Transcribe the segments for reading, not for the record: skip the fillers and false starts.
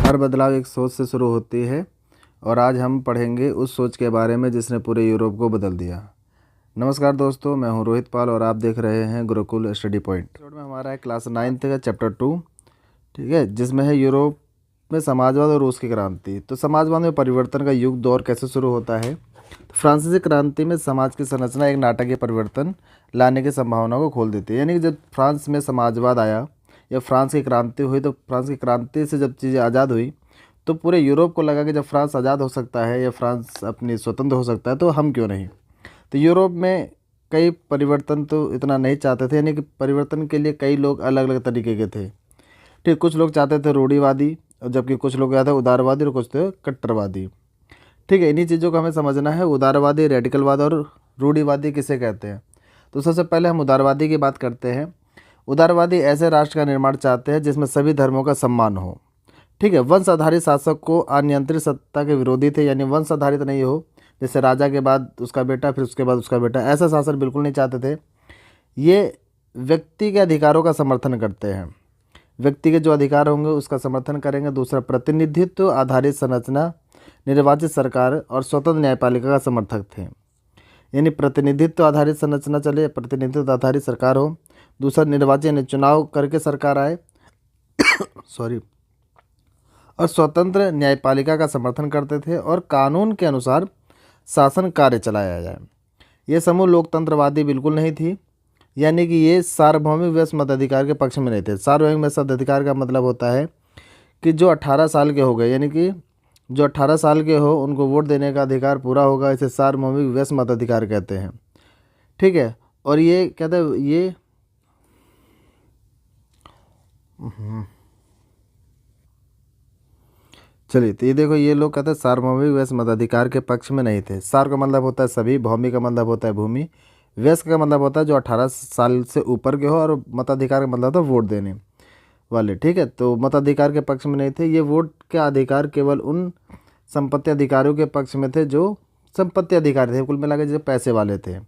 हर बदलाव एक सोच से शुरू होती है और आज हम पढ़ेंगे उस सोच के बारे में जिसने पूरे यूरोप को बदल दिया। नमस्कार दोस्तों, मैं हूं रोहित पाल और आप देख रहे हैं गुरुकुल स्टडी पॉइंट। एपिसोड में हमारा है क्लास 9th का चैप्टर 2, ठीक है, जिसमें है यूरोप में समाजवाद और रूस की क्रांति। तो समाजवाद में परिवर्तन का युग दौर कैसे शुरू होता है। तो फ्रांसीसी क्रांति में समाज की संरचना एक नाटकीय परिवर्तन लाने की संभावना को खोल देती है। यानी कि जब फ्रांस में समाजवाद आया या फ्रांस की क्रांति हुई, तो फ्रांस की क्रांति से जब चीज़ें आज़ाद हुई तो पूरे यूरोप को लगा कि जब फ्रांस आज़ाद हो सकता है या फ्रांस अपनी स्वतंत्र हो सकता है तो हम क्यों नहीं। तो यूरोप में कई परिवर्तन तो इतना नहीं चाहते थे, यानी कि परिवर्तन के लिए कई लोग अलग अलग तरीके के थे। ठीक, कुछ लोग चाहते थे रूढ़िवादी, और जबकि कुछ लोग चाहते उदारवादी और कुछ थे कट्टरवादी। ठीक है, इन्हीं चीज़ों को हमें समझना है। उदारवादी, रेडिकलवाद और रूढ़िवादी किसे कहते हैं। तो सबसे पहले हम उदारवादी की बात करते हैं। उदारवादी ऐसे राष्ट्र का निर्माण चाहते हैं जिसमें सभी धर्मों का सम्मान हो। ठीक है, वंश आधारित शासक को अनियंत्रित सत्ता के विरोधी थे, यानी वंश आधारित नहीं हो, जैसे राजा के बाद उसका बेटा, फिर उसके बाद उसका बेटा, ऐसा शासन बिल्कुल नहीं चाहते थे। ये व्यक्ति के अधिकारों का समर्थन करते हैं, व्यक्ति के जो अधिकार होंगे उसका समर्थन करेंगे। दूसरा, प्रतिनिधित्व आधारित संरचना, निर्वाचित सरकार और स्वतंत्र न्यायपालिका का समर्थक थे। यानी प्रतिनिधित्व आधारित संरचना चले, प्रतिनिधित्व आधारित सरकार हो। दूसरा, निर्वाचित यानी चुनाव करके सरकार आए सॉरी और स्वतंत्र न्यायपालिका का समर्थन करते थे और कानून के अनुसार शासन कार्य चलाया जाए। ये समूह लोकतंत्रवादी बिल्कुल नहीं थी, यानी कि ये सार्वभौमिक व्यस्त मताधिकार के पक्ष में नहीं थे। सार्वभौमिक व्यस्त मताधिकार का मतलब होता है कि जो 18 साल के हो गए, यानी कि जो 18 साल के हो उनको वोट देने का अधिकार पूरा होगा, इसे सार्वभौमिक व्यस्त मताधिकार कहते हैं। ठीक है, और ये कहते हैं ये चलिए, तो ये देखो, ये लोग कहते हैं सार्वभौमिक व्यस्त मताधिकार के पक्ष में नहीं थे। सार्व का मतलब होता है सभी, भौमिक का मतलब होता है भूमि, व्यस्क का मतलब होता है जो 18 साल से ऊपर के हो, और मताधिकार का मतलब होता है वोट देने वाले। ठीक है, तो मताधिकार के पक्ष में नहीं थे। ये वोट के अधिकार केवल उन संपत्ति अधिकारियों के पक्ष में थे जो संपत्ति अधिकारी थे, कुल मिला के जो पैसे वाले थे।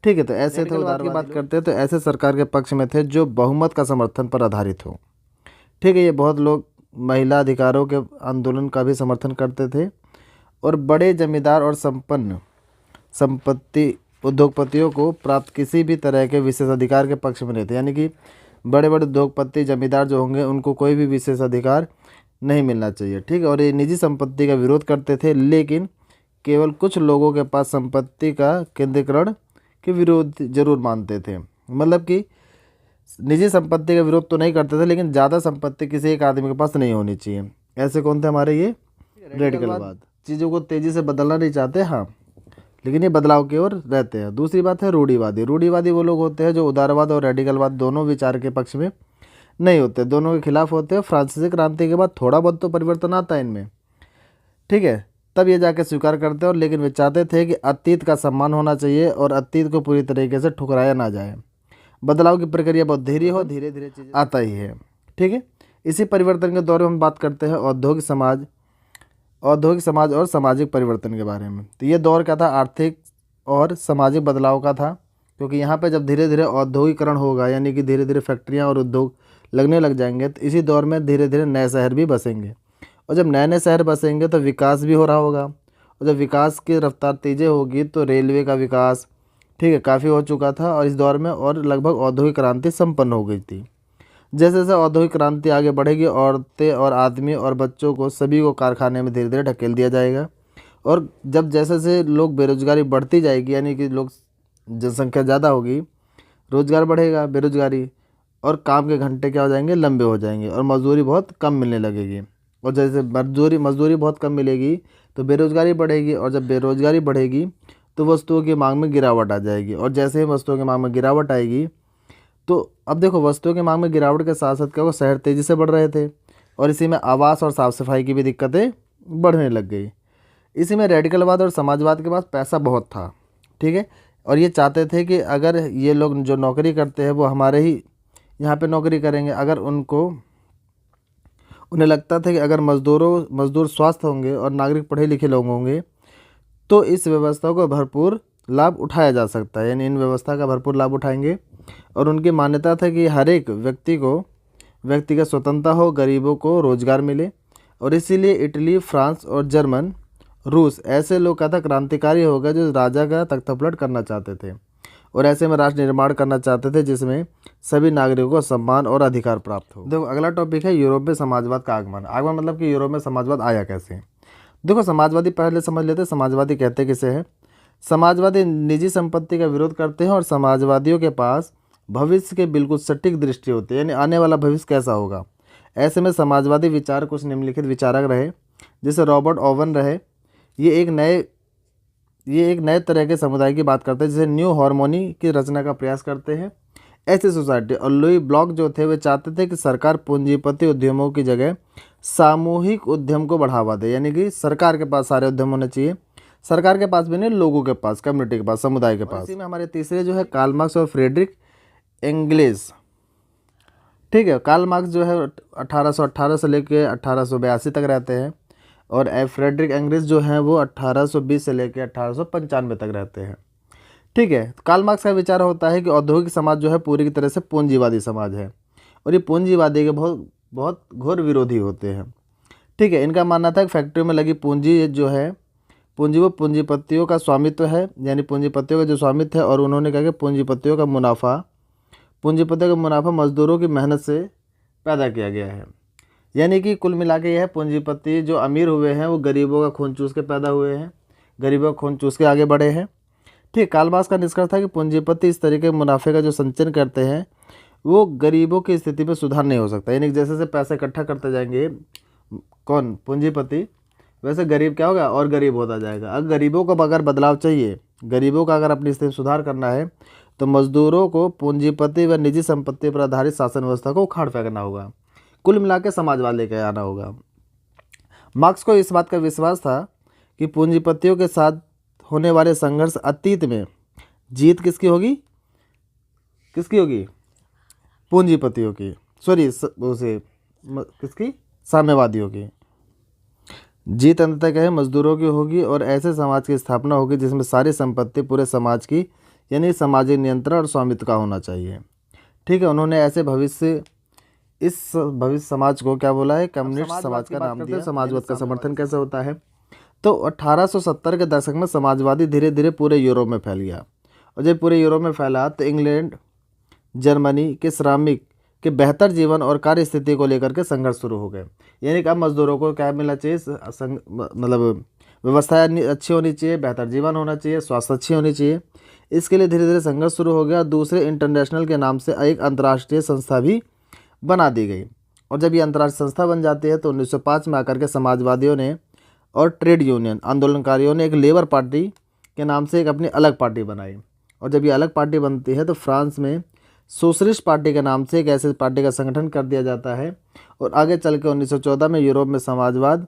ठीक है, तो ऐसे थे। उदार की बात करते हैं तो ऐसे सरकार के पक्ष में थे जो बहुमत का समर्थन पर आधारित हो। ठीक है, ये बहुत लोग महिला अधिकारों के आंदोलन का भी समर्थन करते थे और बड़े जमींदार और संपन्न संपत्ति उद्योगपतियों को प्राप्त किसी भी तरह के विशेष अधिकार के पक्ष में नहीं थे। यानी कि बड़े बड़े उद्योगपति, जमींदार जो होंगे उनको कोई भी विशेष अधिकार नहीं मिलना चाहिए। ठीक है, और ये निजी संपत्ति का विरोध करते थे, लेकिन केवल कुछ लोगों के पास संपत्ति का केंद्रीकरण के विरोध जरूर मानते थे। मतलब कि निजी संपत्ति का विरोध तो नहीं करते थे, लेकिन ज़्यादा संपत्ति किसी एक आदमी के पास नहीं होनी चाहिए। ऐसे कौन थे हमारे ये रेडिकलवाद। चीज़ों को तेज़ी से बदलना नहीं चाहते, हाँ, लेकिन ये बदलाव की ओर रहते हैं। दूसरी बात है रूढ़िवादी। रूढ़िवादी वो लोग होते हैं जो उदारवाद और रेडिकलवाद दोनों विचार के पक्ष में नहीं होते, दोनों के खिलाफ होते हैं। फ्रांसीसी क्रांति के बाद थोड़ा बहुत तो परिवर्तन आता है इनमें, ठीक है, तब ये जाके स्वीकार करते हैं, और लेकिन वे चाहते थे कि अतीत का सम्मान होना चाहिए और अतीत को पूरी तरीके से ठुकराया ना जाए। बदलाव की प्रक्रिया बहुत धीरे हो, धीरे धीरे चीज़ें आता ही है। ठीक है, इसी परिवर्तन के दौर में हम बात करते हैं औद्योगिक समाज और सामाजिक परिवर्तन के बारे में। तो ये दौर क्या था, आर्थिक और सामाजिक बदलाव का था, क्योंकि यहाँ पे जब धीरे धीरे औद्योगिकरण होगा, यानी कि धीरे धीरे फैक्ट्रियाँ और उद्योग लगने लग जाएंगे, तो इसी दौर में धीरे धीरे नए शहर भी बसेंगे, और जब नए नए शहर बसेंगे तो विकास भी हो रहा होगा, और जब विकास की रफ्तार तेज़ होगी तो रेलवे का विकास, ठीक है, काफ़ी हो चुका था और इस दौर में और लगभग औद्योगिक क्रांति संपन्न हो गई थी। जैसे जैसे औद्योगिक क्रांति आगे बढ़ेगी, औरतें और आदमी और बच्चों को सभी को कारखाने में धीरे धीरे ढकेल दिया जाएगा, और जब जैसे जैसे लोग बेरोजगारी बढ़ती जाएगी, यानी कि लोग जनसंख्या ज़्यादा होगी, रोजगार बढ़ेगा, बेरोजगारी और काम के घंटे क्या हो जाएंगे, लंबे हो जाएंगे, और मजदूरी बहुत कम मिलने लगेगी। और जैसे मजदूरी बहुत कम मिलेगी तो बेरोजगारी बढ़ेगी, और जब बेरोजगारी बढ़ेगी तो वस्तुओं की मांग में गिरावट आ जाएगी, और जैसे ही वस्तुओं की मांग में गिरावट आएगी तो अब देखो, वस्तुओं की मांग में गिरावट के साथ साथ क्या हुआ, शहर तेज़ी से बढ़ रहे थे, और इसी में आवास और साफ़ सफाई की भी दिक्कतें बढ़ने लग गई। इसी में रेडिकलवाद और समाजवाद के पास पैसा बहुत था, ठीक है, और ये चाहते थे कि अगर ये लोग जो नौकरी करते हैं वो हमारे ही यहाँ पे नौकरी करेंगे। अगर उन्हें लगता था कि अगर मज़दूर स्वस्थ होंगे और नागरिक पढ़े लिखे लोग होंगे तो इस व्यवस्था को भरपूर लाभ उठाया जा सकता है, यानी इन व्यवस्था का भरपूर लाभ उठाएंगे। और उनकी मान्यता था कि हर एक व्यक्तिगत स्वतंत्रता हो, गरीबों को रोजगार मिले, और इसीलिए इटली, फ्रांस और जर्मन, रूस ऐसे लोग क्या था क्रांतिकारी हो गए जो राजा का तख्तापलट करना चाहते थे और ऐसे में राष्ट्र निर्माण करना चाहते थे जिसमें सभी नागरिकों को सम्मान और अधिकार प्राप्त हो। देखो अगला टॉपिक है यूरोप में समाजवाद का आगमन। आगमन मतलब कि यूरोप में समाजवाद आया कैसे। देखो समाजवादी पहले समझ लेते हैं, समाजवादी कहते किसे हैं। समाजवादी निजी संपत्ति का विरोध करते हैं और समाजवादियों के पास भविष्य के बिल्कुल सटीक दृष्टि होती है, यानी आने वाला भविष्य कैसा होगा। ऐसे में समाजवादी विचार कुछ निम्नलिखित विचारक रहे, जैसे रॉबर्ट ओवन रहे। ये एक नए तरह के समुदाय की बात करते हैं जिसे न्यू हार्मोनी की रचना का प्रयास करते हैं, ऐसी सोसाइटी। और लुई ब्लॉक जो थे वे चाहते थे कि सरकार पूंजीपति उद्यमों की जगह सामूहिक उद्यम को बढ़ावा दे, यानी कि सरकार के पास सारे उद्यम होने चाहिए, सरकार के पास भी नहीं, लोगों के पास, कम्युनिटी के पास, समुदाय के पास। इसी में हमारे तीसरे जो है कार्ल मार्क्स और फ्रेडरिक एंगेल्स। ठीक है, कार्ल मार्क्स जो है 1818 से लेकर 1882 तक रहते हैं और फ्रेडरिक एंगेल्स जो हैं वो 1820 से लेकर 1895 तक रहते हैं। ठीक है, कार्ल मार्क्स का विचार होता है कि औद्योगिक समाज जो है पूरी की तरह से पूंजीवादी समाज है और ये पूंजीवादी के बहुत बहुत घोर विरोधी होते हैं। ठीक है, इनका मानना था कि फैक्ट्री में लगी पूंजी जो है पूंजी वो पूंजीपतियों का स्वामित्व है, यानी पूंजीपतियों का जो स्वामित्व है, और उन्होंने कहा कि पूंजीपतियों का मुनाफा मजदूरों की मेहनत से पैदा किया गया है। यानी कि कुल मिला के यह है पूंजीपति जो अमीर हुए हैं वो गरीबों का खून चूस के पैदा हुए हैं, गरीबों का खून चूस के आगे बढ़े हैं। ठीक, कार्ल मार्क्स का निष्कर्ष था कि पूंजीपति इस तरीके के मुनाफे का जो संचयन करते हैं वो गरीबों की स्थिति में सुधार नहीं हो सकता। यानी जैसे जैसे पैसे इकट्ठा करते जाएंगे कौन, पूंजीपति, वैसे गरीब क्या होगा और गरीब होता जाएगा। अगर गरीबों को अगर बदलाव चाहिए, गरीबों का अगर अपनी स्थिति में सुधार करना है तो मजदूरों को पूंजीपति व निजी संपत्ति पर आधारित शासन व्यवस्था को उखाड़ फेंकना होगा, कुल मिला के समाजवाद लेकर आना होगा। मार्क्स को इस बात का विश्वास था कि पूंजीपतियों के साथ होने वाले संघर्ष अतीत में जीत किसकी होगी, पूंजीपतियों की, किसकी, साम्यवादियों की। जीत अंततः क्या है, मजदूरों की होगी और ऐसे समाज की स्थापना होगी जिसमें सारी संपत्ति पूरे समाज की, यानी सामाजिक नियंत्रण और स्वामित्व का होना चाहिए। ठीक है, उन्होंने ऐसे इस भविष्य समाज को क्या बोला है, कम्युनिस्ट समाज का नाम दिया। समाजवाद का समर्थन कैसे होता है, तो 1870 के दशक में समाजवादी धीरे धीरे पूरे यूरोप में फैल गया और जब पूरे यूरोप में फैला तो इंग्लैंड, जर्मनी के श्रमिक के बेहतर जीवन और कार्य स्थिति को लेकर के संघर्ष शुरू हो गए। यानी कि अब मजदूरों को क्या मिलना चाहिए, मतलब व्यवस्थाएं अच्छी होनी चाहिए, बेहतर जीवन होना चाहिए, स्वास्थ्य अच्छी होनी चाहिए। इसके लिए धीरे धीरे संघर्ष शुरू हो गया। दूसरे इंटरनेशनल के नाम से एक अंतर्राष्ट्रीय संस्था भी बना दी गई और जब ये अंतर्राष्ट्रीय संस्था बन जाती है तो 1905 में आकर के समाजवादियों ने और ट्रेड यूनियन आंदोलनकारियों ने एक लेबर पार्टी के नाम से एक अपनी अलग पार्टी बनाई और जब ये अलग पार्टी बनती है तो फ्रांस में सोशलिस्ट पार्टी के नाम से एक ऐसे पार्टी का संगठन कर दिया जाता है और आगे चल के 1914 में यूरोप में समाजवाद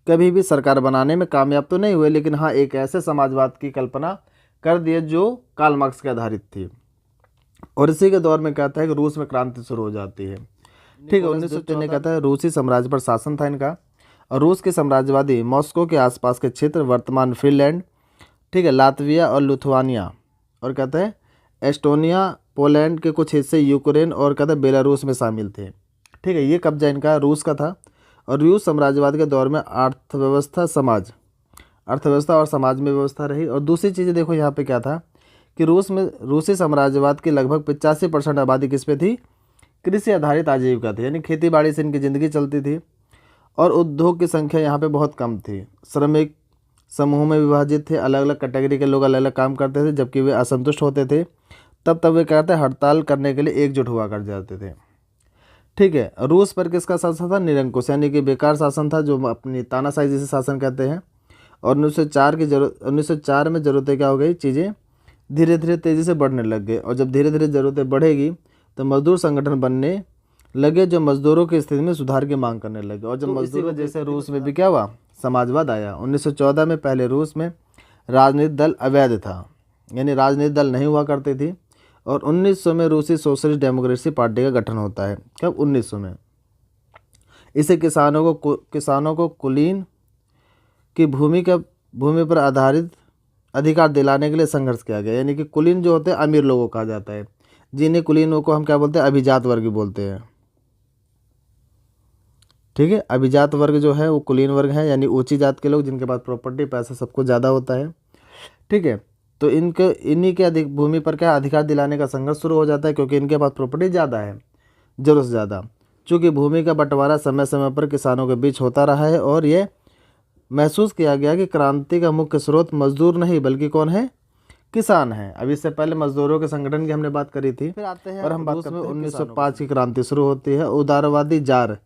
कभी भी सरकार बनाने में कामयाब तो नहीं हुए, लेकिन हाँ एक ऐसे समाजवाद की कल्पना कर दिए जो कार्ल मार्क्स के आधारित थी। और इसी के दौर में कहता है कि रूस में क्रांति शुरू हो जाती है। ठीक है, 1914 में कहता है रूसी साम्राज्य पर शासन था इनका और रूस के साम्राज्यवादी मॉस्को के आसपास के क्षेत्र, वर्तमान फिनलैंड, ठीक है, लातविया और लिथुआनिया, और कहते हैं एस्टोनिया, पोलैंड के कुछ हिस्से, यूक्रेन और कहते हैं बेलारूस में शामिल थे। ठीक है, ये कब्जा इनका रूस का था और रूस साम्राज्यवाद के दौर में अर्थव्यवस्था और समाज में व्यवस्था रही। और दूसरी चीज़ें देखो यहाँ पे क्या था कि रूसी साम्राज्यवाद की लगभग 85% आबादी किस पे थी, कृषि आधारित आजीविका थी, यानी खेती बाड़ी से इनकी ज़िंदगी चलती थी और उद्योग की संख्या यहाँ पे बहुत कम थी। श्रमिक समूह में विभाजित थे, अलग अलग कैटेगरी के लोग अलग अलग काम करते थे, जबकि वे असंतुष्ट होते थे तब वे कहते हैं हड़ताल करने के लिए एकजुट हुआ कर जाते थे। ठीक है, रूस पर किसका शासन था, निरंकुश, यानी कि बेकार शासन था जो अपनी तानाशाही जिसे शासन कहते हैं। और 1904 में ज़रूरतें क्या हो गई, चीज़ें धीरे धीरे तेज़ी से बढ़ने लग गई और जब धीरे धीरे ज़रूरतें बढ़ेगी तो मजदूर संगठन बनने लगे जो मजदूरों की स्थिति में सुधार की मांग करने लगे। और जब मजदूरों जैसे रूस में भी क्या हुआ, समाजवाद आया। 1914 में पहले रूस में राजनीतिक दल अवैध था, यानी राजनीतिक दल नहीं हुआ करती थी। और 1900 में रूसी सोशलिस्ट डेमोक्रेसी पार्टी का गठन होता है। कब, 1900 में। इसे किसानों को कुलीन की भूमि पर आधारित अधिकार दिलाने के लिए संघर्ष किया गया। यानी कि कुलीन जो होते हैं अमीर लोगों कहा जाता है, जिन्हें कुलीनों को हम क्या बोलते हैं, अभिजात वर्ग बोलते हैं। ठीक है। अभिजात वर्ग जो है वो कुलीन वर्ग है, यानी ऊंची जात के लोग जिनके पास प्रॉपर्टी पैसा सबको ज़्यादा होता है। ठीक है, तो इन्हीं के अधिक भूमि पर क्या अधिकार दिलाने का संघर्ष शुरू हो जाता है, क्योंकि इनके पास प्रॉपर्टी ज़्यादा है, जरूरत से ज़्यादा। चूँकि भूमि का बंटवारा समय समय पर किसानों के बीच होता रहा है और ये महसूस किया गया कि क्रांति का मुख्य स्रोत मजदूर नहीं बल्कि कौन है, किसान है। अब इससे पहले मजदूरों के संगठन की हमने बात करी थी। फिर आते हैं और हम बात करते हैं 1905 की क्रांति शुरू होती है। उदारवादी जार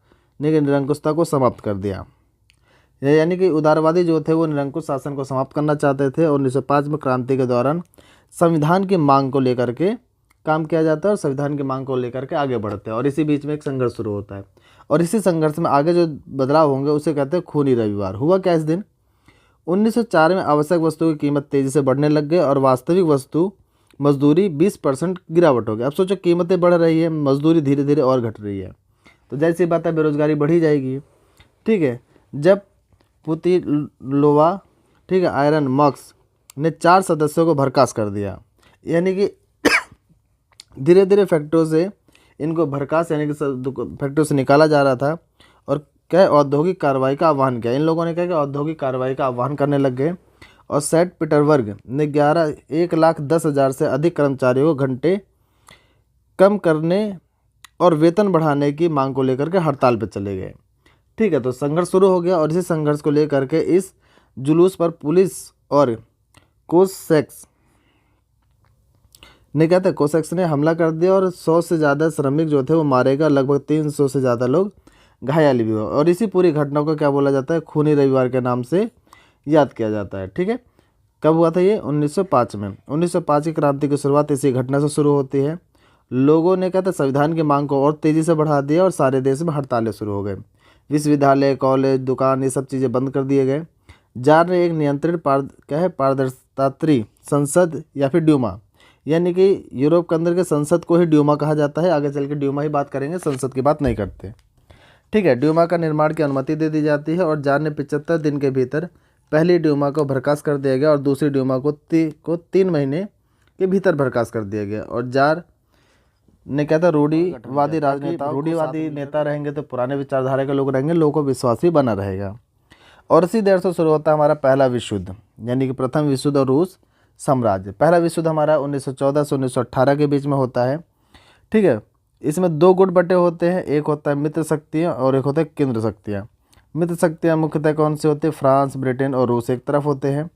ने निरंकुशता को समाप्त कर दिया, यानी कि उदारवादी जो थे वो निरंकुश शासन को समाप्त करना चाहते थे। और 1905 में क्रांति के दौरान संविधान की मांग को लेकर के काम किया जाता है और संविधान की मांग को लेकर के आगे बढ़ते हैं, और इसी बीच में एक संघर्ष शुरू होता है। और इसी संघर्ष में आगे जो बदलाव होंगे उसे कहते हैं खूनी रविवार। हुआ क्या इस दिन? 1904 में आवश्यक वस्तुओं की कीमत तेज़ी से बढ़ने लग गई और वास्तविक वस्तु मजदूरी 20% गिरावट हो गई। अब सोचो, कीमतें बढ़ रही है, मजदूरी धीरे धीरे और घट रही है, तो जैसी बात है बेरोजगारी बढ़ी जाएगी। ठीक है, जब पुतिलोवा, ठीक है, आयरन मक्स ने 4 सदस्यों को बर्खास्त कर दिया, यानी कि धीरे धीरे फैक्ट्रियों से इनको बर्खास्त यानी कि फैक्ट्रियों से निकाला जा रहा था। और क्या औद्योगिक कार्रवाई का आह्वान किया। इन लोगों ने क्या कि औद्योगिक कार्रवाई का आह्वान करने लग गए। और सेंट पीटर्सबर्ग ने 1,10,000 से अधिक कर्मचारियों को घंटे कम करने और वेतन बढ़ाने की मांग को लेकर के हड़ताल पर चले गए। ठीक है, तो संघर्ष शुरू हो गया और इसी संघर्ष को लेकर के इस जुलूस पर पुलिस और कोसेक्स ने कहते कोसेक्स ने हमला कर दिया और 100 से ज़्यादा श्रमिक जो थे वो मारे गए, लगभग 300 से ज़्यादा लोग घायल भी हुए। और इसी पूरी घटना को क्या बोला जाता है? खूनी रविवार के नाम से याद किया जाता है। ठीक है, कब हुआ था ये? 1905 में। 1905 की क्रांति की शुरुआत इसी घटना से शुरू होती है। लोगों ने कहते संविधान की मांग को और तेज़ी से बढ़ा दिया और सारे देश में हड़तालें शुरू हो गए। विश्वविद्यालय, कॉलेज, दुकान, ये सब चीज़ें बंद कर दिए गए। जार ने एक नियंत्रित पारदर्शितात्री संसद या फिर ड्यूमा, यानी कि यूरोप के अंदर के संसद को ही ड्यूमा कहा जाता है। आगे चल के ड्यूमा ही बात करेंगे, संसद की बात नहीं करते। ठीक है, ड्यूमा का निर्माण की अनुमति दे दी जाती है और जार ने 75 दिन के भीतर पहली ड्यूमा को बर्खास्त कर दिया गया और दूसरी ड्यूमा को 3 महीने के भीतर बर्खास्त कर दिया गया। और जार ने क्या था, रूढ़िवादी नेता रहेंगे तो पुराने विचारधारा के लोग रहेंगे, लोगों को विश्वास भी बना रहेगा। और इसी देर से शुरू होता है हमारा पहला विश्व युद्ध, यानी कि प्रथम विश्व युद्ध और रूस साम्राज्य। पहला विश्व युद्ध हमारा 1914 से 1918 के बीच में होता है। ठीक है, इसमें 2 गुट बटे होते हैं, एक होता है मित्र शक्तियाँ और एक होता है केंद्र शक्तियाँ। मित्र शक्तियाँ मुख्यतः कौन से होते हैं? फ्रांस, ब्रिटेन और रूस एक तरफ होते हैं,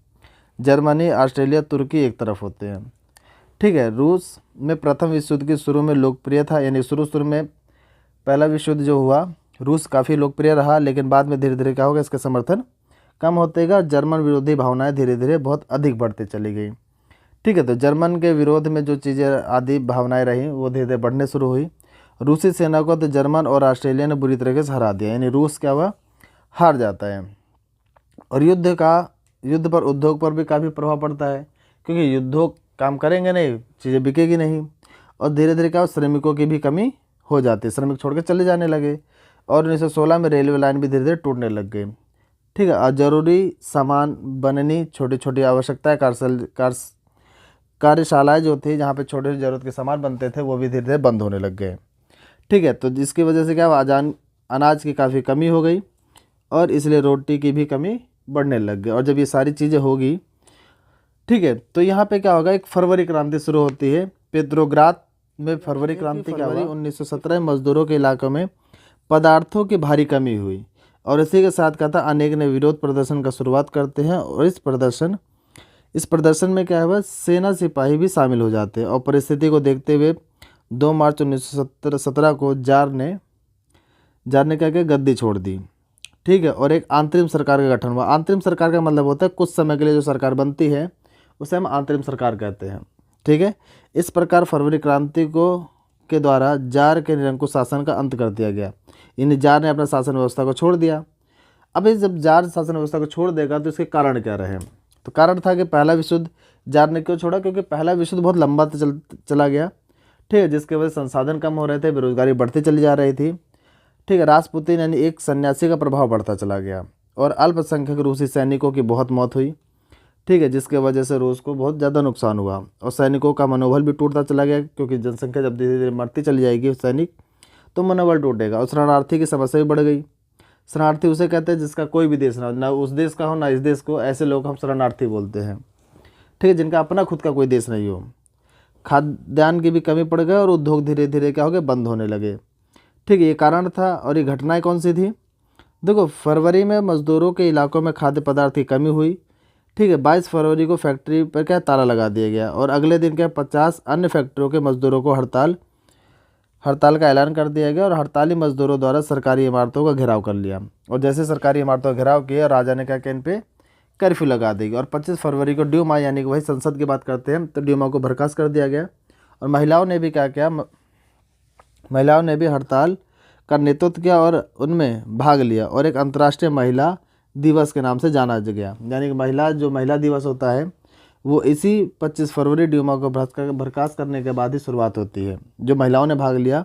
जर्मनी, ऑस्ट्रेलिया, तुर्की एक तरफ होते हैं। ठीक है, रूस में प्रथम विश्व युद्ध की शुरू में लोकप्रिय था, यानी शुरू में पहला विश्व युद्ध जो हुआ रूस काफ़ी लोकप्रिय रहा, लेकिन बाद में धीरे धीरे क्या होगा, इसका समर्थन कम होते गया। जर्मन विरोधी भावनाएं धीरे धीरे बहुत अधिक बढ़ती चली गई। ठीक है, तो जर्मन के विरोध में जो चीज़ें आदि भावनाएं रहीं वो धीरे धीरे बढ़ने शुरू हुई। रूसी सेना को तो जर्मन और ऑस्ट्रेलिया ने बुरी तरीके से हरा दिया, यानी रूस क्या हुआ, हार जाता है। और युद्ध पर उद्योग पर भी काफ़ी प्रभाव पड़ता है, क्योंकि उद्योग काम करेंगे नहीं, चीज़ें बिकेगी नहीं। और धीरे धीरे क्या, श्रमिकों की भी कमी हो जाती है, श्रमिक छोड़ के चले जाने लगे। और 1916 में रेलवे लाइन भी धीरे धीरे टूटने लग गई। ठीक है, और जरूरी सामान बननी, छोटी छोटी आवश्यकताएँ, कार्यशालाएँ जो थी जहाँ पे छोटे ज़रूरत के सामान बनते थे वो भी धीरे धीरे बंद होने लग गए। ठीक है, तो जिसकी वजह से क्या हुआ, अनाज की काफ़ी कमी हो गई और इसलिए रोटी की भी कमी बढ़ने लग गई। और जब ये सारी चीज़ें होगी, ठीक है, तो यहाँ पे क्या होगा, एक फरवरी क्रांति शुरू होती है पेट्रोग्राद में। फरवरी क्रांति क्या हुआ, 1917 में मजदूरों के इलाकों में पदार्थों की भारी कमी हुई और इसी के साथ क्या था, अनेक ने विरोध प्रदर्शन का शुरुआत करते हैं। और इस प्रदर्शन में क्या हुआ, सेना सिपाही भी शामिल हो जाते हैं। और परिस्थिति को देखते हुए 2 मार्च 1917 को जार ने क्या किया, गद्दी छोड़ दी। ठीक है, और एक अंतरिम सरकार का गठन हुआ। अंतरिम सरकार का मतलब होता है कुछ समय के लिए जो सरकार बनती है उसे हम अंतरिम सरकार कहते हैं। ठीक है, इस प्रकार फरवरी क्रांति के द्वारा जार के निरंकुश शासन का अंत कर दिया गया। इन जार ने अपना शासन व्यवस्था को छोड़ दिया। अब जब जार शासन व्यवस्था को छोड़ देगा तो इसके कारण क्या रहे? तो कारण था कि पहला विश्व युद्ध जार ने क्यों छोड़ा, क्योंकि पहला विश्व युद्ध बहुत लंबा चला गया। ठीक है, जिसके वजह से संसाधन कम हो रहे थे, बेरोजगारी बढ़ती चली जा रही थी। ठीक है, रासपुतीन यानी एक सन्यासी का प्रभाव बढ़ता चला गया और अल्पसंख्यक रूसी सैनिकों की बहुत मौत हुई। ठीक है, जिसके वजह से रूस को बहुत ज़्यादा नुकसान हुआ और सैनिकों का मनोबल भी टूटता चला गया, क्योंकि जनसंख्या जब धीरे धीरे मरती चली जाएगी सैनिक तो मनोबल टूटेगा और शरणार्थी की समस्या भी बढ़ गई। शरणार्थी उसे कहते हैं जिसका कोई भी देश ना हो, ना उस देश का हो ना इस देश को, ऐसे लोग हम शरणार्थी बोलते हैं। ठीक है, जिनका अपना खुद का कोई देश नहीं हो। खाद्यान्न की भी कमी पड़ गई और उद्योग धीरे धीरे क्या हो गए, बंद होने लगे। ठीक है, ये कारण था। और ये घटनाएं कौन सी थी? देखो, फरवरी में मज़दूरों के इलाकों में खाद्य पदार्थ की कमी हुई। ठीक है, 22 फरवरी को फैक्ट्री पर क्या ताला लगा दिया गया और अगले दिन क्या 50 अन्य फैक्ट्रियों के मज़दूरों को हड़ताल का ऐलान कर दिया गया और हड़ताली मज़दूरों द्वारा सरकारी इमारतों का घेराव कर लिया। और जैसे सरकारी इमारतों का घेराव किया, राजा ने क्या किया, इन पे कर्फ्यू लगा देगी। और 25 फरवरी को ड्यूमा, यानी कि वही संसद की बात करते हैं, तो ड्यूमा को बर्खास्त कर दिया गया। और महिलाओं ने भी क्या किया, महिलाओं ने भी हड़ताल का नेतृत्व किया और उनमें भाग लिया और एक अंतर्राष्ट्रीय महिला दिवस के नाम से जाना गया। यानी कि महिला दिवस होता है वो इसी 25 फरवरी ड्यूमा को बर्खास्त करने के बाद ही शुरुआत होती है, जो महिलाओं ने भाग लिया।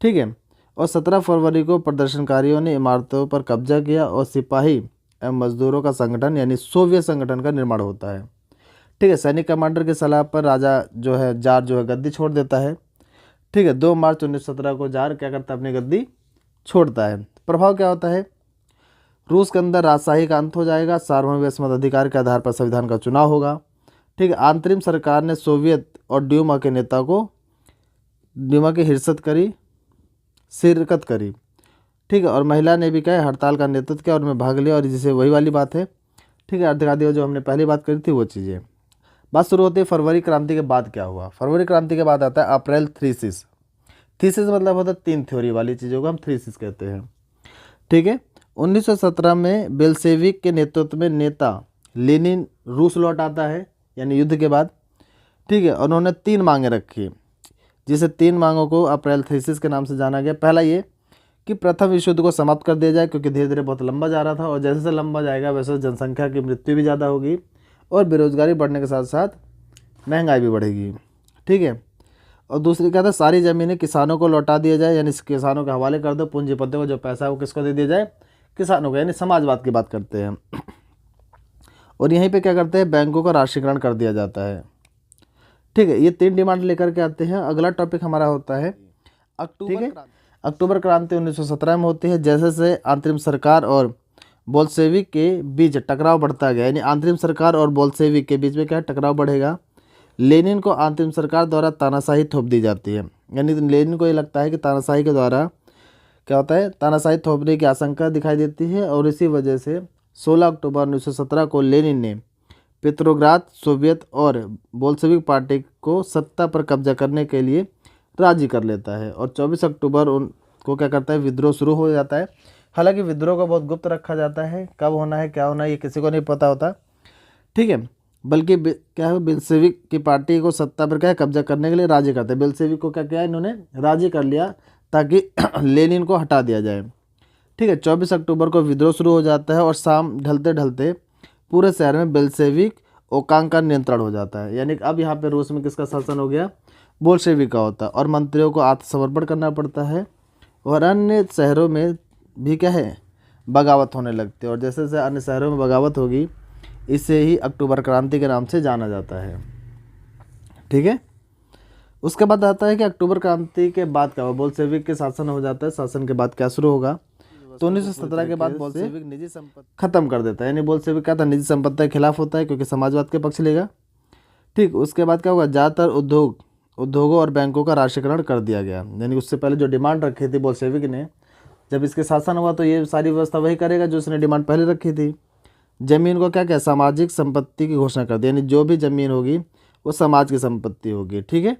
ठीक है, और 17 फरवरी को प्रदर्शनकारियों ने इमारतों पर कब्जा किया और सिपाही एवं मजदूरों का संगठन यानी सोवियत संगठन का निर्माण होता है। ठीक है, सैनिक कमांडर की सलाह पर राजा जार गद्दी छोड़ देता है। ठीक है, 2 मार्च 1917 को जार क्या करता है, अपनी गद्दी छोड़ता है। प्रभाव क्या होता है? रूस के अंदर राजशाही का अंत हो जाएगा, सार्वभौम अधिकार के आधार पर संविधान का चुनाव होगा। ठीक है, अंतरिम सरकार ने सोवियत और ड्यूमा के नेता को ड्यूमा की शिरकत करी। ठीक है, और महिला ने भी क्या है, हड़ताल का नेतृत्व किया और उनमें भाग लिया। और जिसे वही वाली बात है, ठीक है, अधिकारी जो हमने पहली बात करी थी वो चीज़ें। बात शुरू होती है फरवरी क्रांति के बाद क्या हुआ। फरवरी क्रांति के बाद आता है अप्रैल थीसिस। थीसिस मतलब होता है 3 थ्योरी वाली चीज़ों को हम थीसिस कहते हैं। ठीक है, 1917 में बेल्शेविक के नेतृत्व में नेता लेनिन रूस लौट आता है, यानी युद्ध के बाद। ठीक है, उन्होंने 3 मांगें रखी, जिसे 3 मांगों को अप्रैल थीसिस के नाम से जाना गया। पहला ये कि प्रथम विश्व युद्ध को समाप्त कर दिया जाए, क्योंकि धीरे धीरे बहुत लंबा जा रहा था और जैसे जैसे लंबा जाएगा वैसे जनसंख्या की मृत्यु भी ज़्यादा होगी और बेरोजगारी बढ़ने के साथ साथ महंगाई भी बढ़ेगी। ठीक है, और दूसरी क्या था, सारी ज़मीनें किसानों को लौटा दिया जाए, यानी किसानों के हवाले कर दो। पूंजीपतियों को जो पैसा है वो किसको दे दिया जाए, किसानों को, यानी समाजवाद की बात करते हैं। और यहीं पे क्या करते हैं, बैंकों का राष्ट्रीयकरण कर दिया जाता है। ठीक है, ये 3 डिमांड लेकर के आते हैं। अगला टॉपिक हमारा होता है अक्टूबर क्रांति 1917 में होती है। जैसे से अंतरिम सरकार और बोल्शेविक के बीच टकराव बढ़ता गया, यानी अंतरिम सरकार और बोल्शेविक के बीच में क्या टकराव बढ़ेगा, लेनिन को अंतरिम सरकार द्वारा तानाशाही थोप दी जाती है। यानी लेनिन को ये लगता है कि तानाशाही के द्वारा क्या होता है, तानाशाही थोपने की आशंका दिखाई देती है। और इसी वजह से 16 अक्टूबर 1917 को लेनिन ने पेट्रोग्राद सोवियत और बोल्शेविक पार्टी को सत्ता पर कब्जा करने के लिए राजी कर लेता है। और 24 अक्टूबर उनको क्या करता है, विद्रोह शुरू हो जाता है। हालांकि विद्रोह को बहुत गुप्त रखा जाता है, कब होना है क्या होना है ये किसी को नहीं पता होता। ठीक है, बल्कि क्या है, बेल्शेविक की पार्टी को सत्ता पर क्या है, कब्जा करने के लिए राजी करते हैं। बेल्शेविक को क्या किया, इन्होंने राजी कर लिया ताकि लेनिन को हटा दिया जाए। ठीक है, 24 अक्टूबर को विद्रोह शुरू हो जाता है और शाम ढलते ढलते पूरे शहर में बेल्शेविक ओकांग का नियंत्रण हो जाता है। यानी अब यहाँ पे रूस में किसका शासन हो गया, बोल्शेविक का होता है। और मंत्रियों को आत्मसमर्पण करना पड़ता है और अन्य शहरों में भी क्या है, बगावत होने लगती है। और जैसे जैसे अन्य शहरों में बगावत होगी, इसे ही अक्टूबर क्रांति के नाम से जाना जाता है। ठीक है, उसके बाद आता है कि अक्टूबर क्रांति के बाद क्या हुआ, बोल्शेविक के शासन हो जाता है। शासन के बाद क्या शुरू होगा, तो 1917 के बाद बोल्शेविक निजी संपत्ति खत्म कर देता है। यानी बोल्शेविक क्या था, निजी संपत्ति के खिलाफ होता है क्योंकि समाजवाद के पक्ष लेगा। ठीक, उसके बाद क्या होगा, ज़्यादातर उद्योगों और बैंकों का राष्ट्रीयकरण कर दिया गया। यानी उससे पहले जो डिमांड रखी थी बोल्शेविक ने, जब इसके शासन हुआ तो ये सारी व्यवस्था वही करेगा जो उसने डिमांड पहले रखी थी। जमीन को क्या सामाजिक संपत्ति की घोषणा कर दी, यानी जो भी जमीन होगी वो समाज की संपत्ति होगी। ठीक है,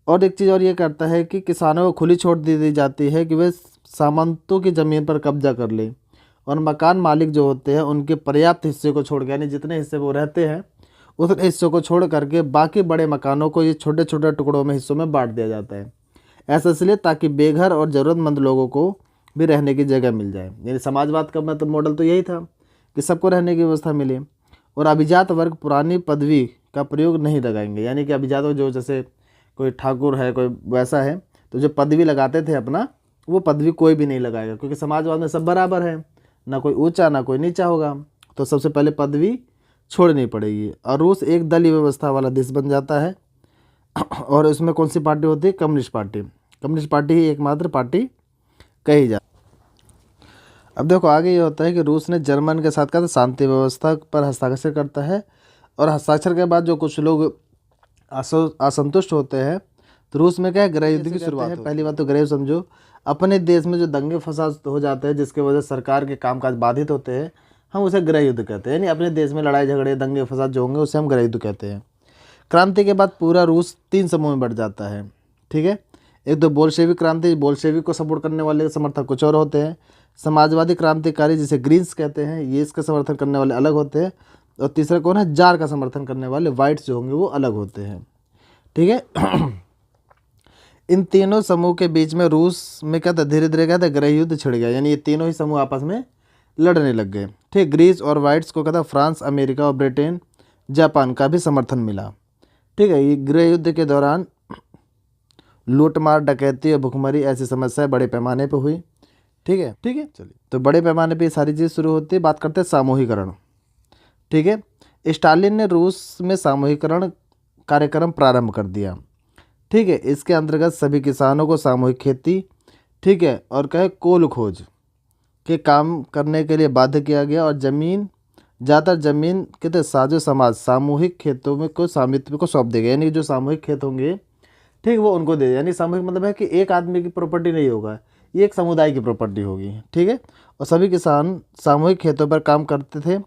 और एक चीज़ और ये करता है कि किसानों को खुली छूट दे दी जाती है कि वे सामंतों की ज़मीन पर कब्जा कर ले और मकान मालिक जो होते हैं उनके पर्याप्त हिस्से को छोड़ के, यानी जितने हिस्से वो रहते हैं उतने हिस्सों को छोड़ करके बाकी बड़े मकानों को ये छोटे छोटे टुकड़ों में हिस्सों में बांट दिया जाता है। ऐसा इसलिए ताकि बेघर और ज़रूरतमंद लोगों को भी रहने की जगह मिल जाए। यानी समाजवाद का मतलब मॉडल तो यही था कि सबको रहने की व्यवस्था मिले। और अभिजात वर्ग पुरानी पदवी का प्रयोग नहीं लगाएंगे, यानी कि अभिजात जो जैसे कोई ठाकुर है कोई वैसा है तो जो पदवी लगाते थे अपना, वो पदवी कोई भी नहीं लगाएगा, क्योंकि समाजवाद में सब बराबर है, ना कोई ऊंचा ना कोई नीचा होगा। तो सबसे पहले पदवी छोड़नी पड़ेगी। और रूस एक दलीय व्यवस्था वाला देश बन जाता है और इसमें कौन सी पार्टी होती है, कम्युनिस्ट पार्टी। कम्युनिस्ट पार्टी ही एकमात्र पार्टी कही जाती। अब देखो आगे ये होता है कि रूस ने जर्मन के साथ क्या था, शांति व्यवस्था पर हस्ताक्षर करता है। और हस्ताक्षर के बाद जो कुछ लोग असंतुष्ट होते हैं तो रूस में क्या है, गृह युद्ध की शुरुआत है। पहली बात तो गृह समझो, अपने देश में जो दंगे फसाद हो जाते हैं जिसके वजह से सरकार के कामकाज बाधित होते हैं, हम उसे गृह युद्ध कहते हैं। यानी अपने देश में लड़ाई झगड़े दंगे फसाद जो होंगे उसे हम गृह युद्ध कहते हैं। क्रांति के बाद पूरा रूस 3 समूह में बढ़ जाता है। ठीक है, एक तो बोल्शेविक क्रांति, बोल्शेविक को सपोर्ट करने वाले समर्थक कुछ और होते हैं। समाजवादी क्रांतिकारी जिसे ग्रीन्स कहते हैं, ये इसका समर्थन करने वाले अलग होते हैं। और तीसरा कौन है, जार का समर्थन करने वाले वाइट्स जो होंगे वो अलग होते हैं। ठीक है इन तीनों समूह के बीच में रूस में क्या था, धीरे धीरे क्या था, गृह युद्ध छिड़ गया। यानी ये तीनों ही समूह आपस में लड़ने लग गए। ठीक, ग्रीस और वाइट्स को क्या था, फ्रांस, अमेरिका और ब्रिटेन, जापान का भी समर्थन मिला। ठीक है, ये गृह युद्ध के दौरान लूटमार, डकैती और भुखमरी ऐसी समस्याएं बड़े पैमाने पर हुई। ठीक है चलिए, तो बड़े पैमाने पे ये सारी चीज़ शुरू होती है। बात करते हैं सामूहिकरण। ठीक है, स्टालिन ने रूस में सामूहिकरण कार्यक्रम प्रारंभ कर दिया। ठीक है, इसके अंतर्गत सभी किसानों को सामूहिक खेती, ठीक है, और कहे कोल खोज के काम करने के लिए बाध्य किया गया। और ज़्यादातर जमीन कहते साजो समाज सामूहिक खेतों में को स्वामित्व को सौंप देगा। यानी जो सामूहिक खेत होंगे, ठीक, वो उनको दे। यानी सामूहिक मतलब है कि एक आदमी की प्रॉपर्टी नहीं होगा, ये एक समुदाय की प्रॉपर्टी होगी। ठीक है, और सभी किसान सामूहिक खेतों पर काम करते थे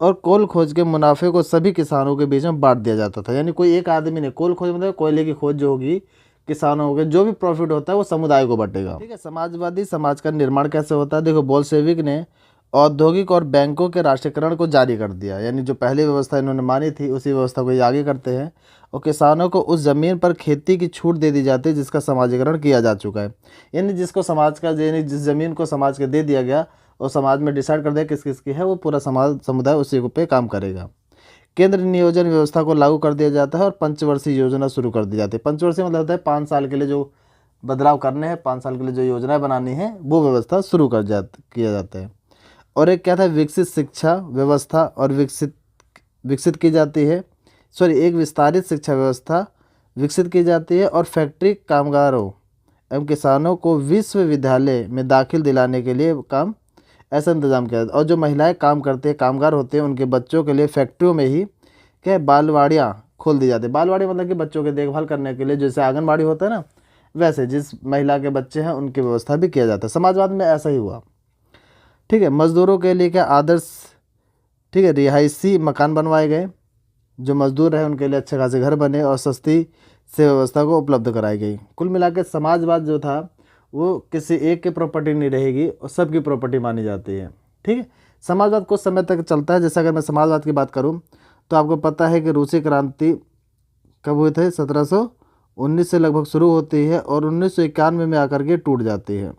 और कोल खोज के मुनाफे को सभी किसानों के बीच में बांट दिया जाता था। यानी कोई एक आदमी ने, कोल खोज मतलब कोयले की खोज जो होगी, किसानों के जो भी प्रॉफिट होता है वो समुदाय को बटेगा। ठीक है, समाजवादी समाज का निर्माण कैसे होता है, देखो बोल्शेविक ने औद्योगिक और बैंकों के राष्ट्रीयकरण को जारी कर दिया। यानी जो पहली व्यवस्था इन्होंने मानी थी उसी व्यवस्था को ये आगे करते हैं। और किसानों को उस ज़मीन पर खेती की छूट दे दी जाती है जिसका समाजीकरण किया जा चुका है। यानी जिसको समाज का, यानी जिस ज़मीन को समाज के दे दिया गया और समाज में डिसाइड कर दिया किस किस की है, वो पूरा समुदाय उसी पे काम करेगा। केंद्र नियोजन व्यवस्था को लागू कर दिया जाता है और पंचवर्षीय योजना शुरू कर दी जाती है। पंचवर्षीय मतलब होता है 5 साल के लिए जो बदलाव करने हैं, 5 साल के लिए जो योजनाएं बनानी है, वो व्यवस्था शुरू किया जाता है। और एक क्या था, विकसित शिक्षा व्यवस्था और विकसित की जाती है। एक विस्तारित शिक्षा व्यवस्था विकसित की जाती है और फैक्ट्री कामगारों एवं किसानों को विश्वविद्यालय में दाखिल दिलाने के लिए ऐसा इंतजाम किया जाता है। और जो महिलाएं काम करते हैं, कामगार होते हैं, उनके बच्चों के लिए फैक्ट्रियों में ही क्या बालवाड़ियाँ खोल दी जाती है। बालवाड़ी मतलब कि बच्चों की देखभाल करने के लिए, जैसे आंगनबाड़ी होता है ना, वैसे जिस महिला के बच्चे हैं उनकी व्यवस्था भी किया जाता है। समाजवाद में ऐसा ही हुआ। ठीक है, मज़दूरों के लिए क्या आदर्श, ठीक है, रिहायशी मकान बनवाए गए। जो मज़दूर रहे उनके लिए अच्छे खासे घर बने और सस्ती से व्यवस्था को उपलब्ध कराई गई। कुल मिला के समाजवाद जो था वो किसी एक की प्रॉपर्टी नहीं रहेगी और सबकी प्रॉपर्टी मानी जाती है। ठीक है, समाजवाद कुछ समय तक चलता है। जैसे अगर मैं समाजवाद की बात करूं तो आपको पता है कि रूसी क्रांति कब हुए थे, 1719 से लगभग शुरू होती है और 1991 में आकर के टूट जाती है।